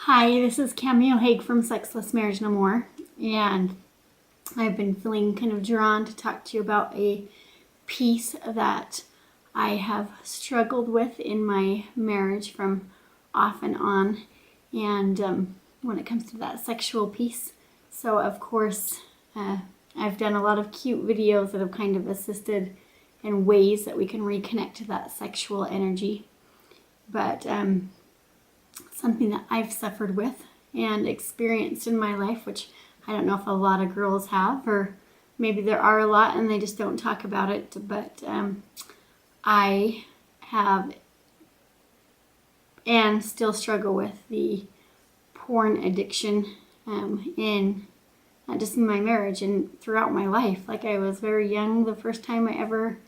Hi, this is Cameo Haig from Sexless Marriage No More, and I've been feeling kind of drawn to talk to you about a piece that I have struggled with in my marriage from off and on, and when it comes to that sexual piece. So, of course, I've done a lot of cute videos that have kind of assisted in ways that we can reconnect to that sexual energy, but something that I've suffered with and experienced in my life, which I don't know if a lot of girls have, or maybe there are a lot and they just don't talk about it, but I have and still struggle with the porn addiction in not just in my marriage and throughout my life. Like, I was very young the first time I ever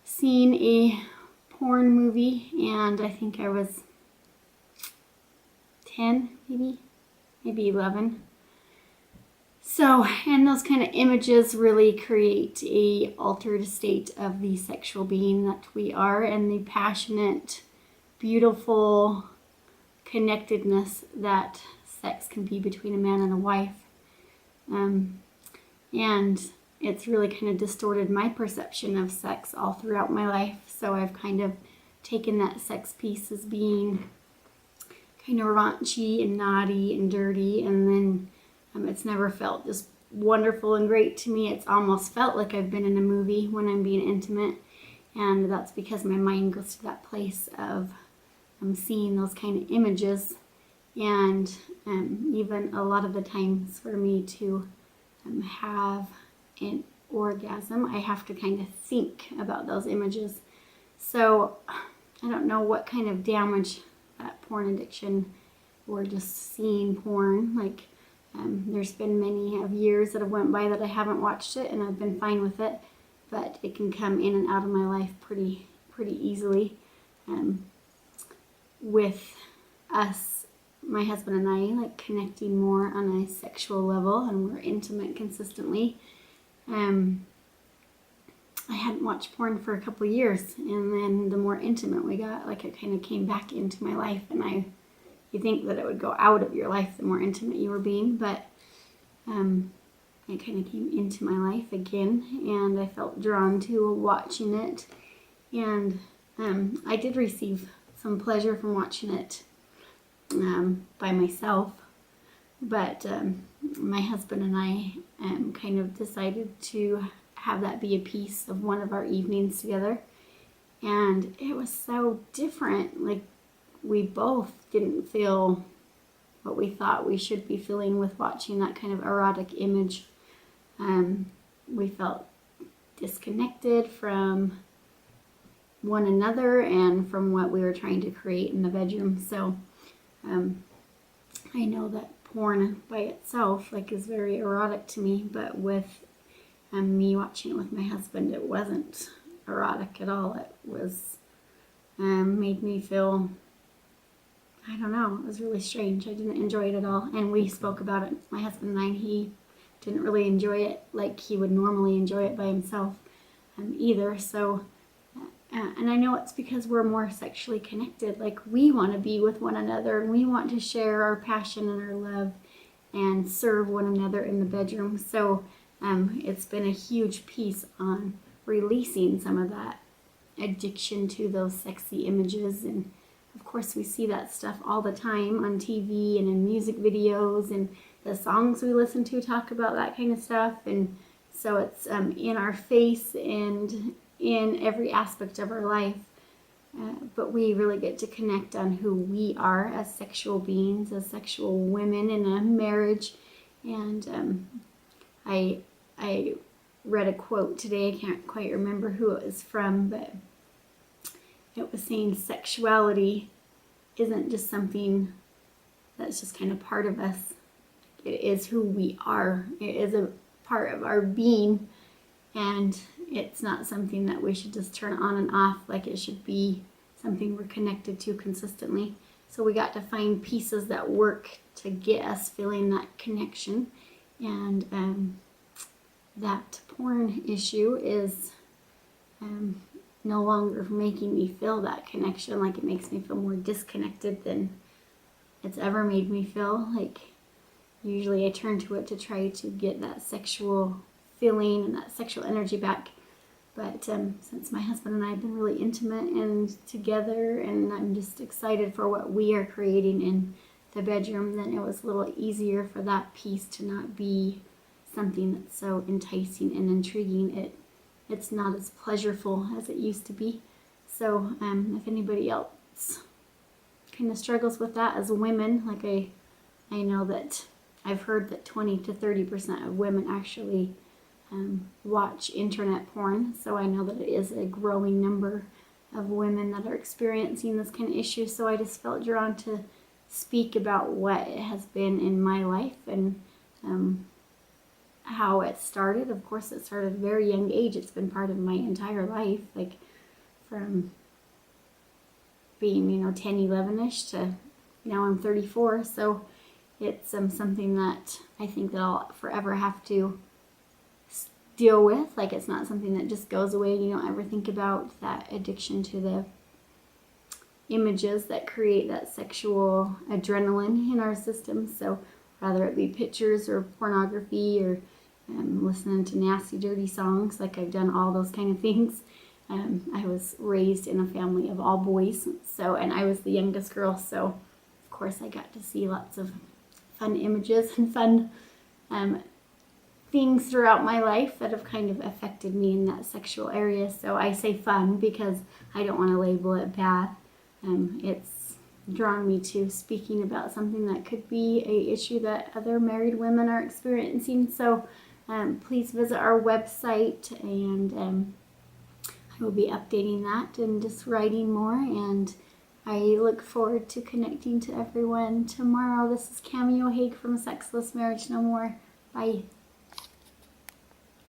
seen a porn movie, and I think I was 10, maybe 11. So, and those kind of images really create a altered state of the sexual being that we are, and the passionate, beautiful connectedness that sex can be between a man and a wife. And it's really kind of distorted my perception of sex all throughout my life. So I've kind of taken that sex piece as being kind of raunchy and naughty and dirty, and then it's never felt just wonderful and great to me. It's almost felt like I've been in a movie when I'm being intimate, and that's because my mind goes to that place of seeing those kind of images, and even a lot of the times for me to have an orgasm, I have to kind of think about those images. So I don't know what kind of damage that porn addiction or just seeing porn, like there's been many of years that have went by that I haven't watched it and I've been fine with it, but it can come in and out of my life pretty easily. With us, my husband and I, like connecting more on a sexual level, and we're intimate consistently. I hadn't watched porn for a couple of years, and then the more intimate we got, like, it kind of came back into my life, and you think that it would go out of your life the more intimate you were being, but it kind of came into my life again, and I felt drawn to watching it, and I did receive some pleasure from watching it by myself, but my husband and I kind of decided to have that be a piece of one of our evenings together, and it was so different. Like, we both didn't feel what we thought we should be feeling with watching that kind of erotic image. We felt disconnected from one another and from what we were trying to create in the bedroom. So I know that porn by itself, like, is very erotic to me, but with me watching it with my husband, it wasn't erotic at all. It was made me feel, I don't know, it was really strange. I didn't enjoy it at all, and we spoke about it, my husband and I, and he didn't really enjoy it like he would normally enjoy it by himself either. So and I know it's because we're more sexually connected. Like, we want to be with one another, and we want to share our passion and our love and serve one another in the bedroom. So it's been a huge piece on releasing some of that addiction to those sexy images. And of course, we see that stuff all the time on TV and in music videos, and the songs we listen to talk about that kind of stuff. And so it's in our face and in every aspect of our life. But we really get to connect on who we are as sexual beings, as sexual women in a marriage. And I read a quote today. I can't quite remember who it was from, but it was saying sexuality isn't just something that's just kind of part of us. It is who we are. It is a part of our being, and it's not something that we should just turn on and off. Like, it should be something we're connected to consistently. So we got to find pieces that work to get us feeling that connection, and that porn issue is no longer making me feel that connection. Like, it makes me feel more disconnected than it's ever made me feel. Like, usually I turn to it to try to get that sexual feeling and that sexual energy back. But since my husband and I have been really intimate and together, and I'm just excited for what we are creating in the bedroom, then it was a little easier for that piece to not be something that's so enticing and intriguing. It's not as pleasurable as it used to be. So if anybody else kind of struggles with that as women, like I know that I've heard that 20 to 30% of women actually watch internet porn, so I know that it is a growing number of women that are experiencing this kind of issue. So I just felt drawn to speak about what it has been in my life and how it started. Of course, it started at a very young age. It's been part of my entire life, like from being 10, 11ish to now I'm 34. So it's something that I think that I'll forever have to deal with. Like, it's not something that just goes away and you don't ever think about that addiction to the images that create that sexual adrenaline in our system. So whether it be pictures or pornography or listening to nasty, dirty songs, like I've done all those kind of things. I was raised in a family of all boys, and I was the youngest girl, so of course I got to see lots of fun images and fun things throughout my life that have kind of affected me in that sexual area. So I say fun because I don't want to label it bad. It's drawn me to speaking about something that could be a issue that other married women are experiencing. So please visit our website, and I will be updating that and just writing more. And I look forward to connecting to everyone tomorrow. This is Cameo Haig from Sexless Marriage No More. Bye.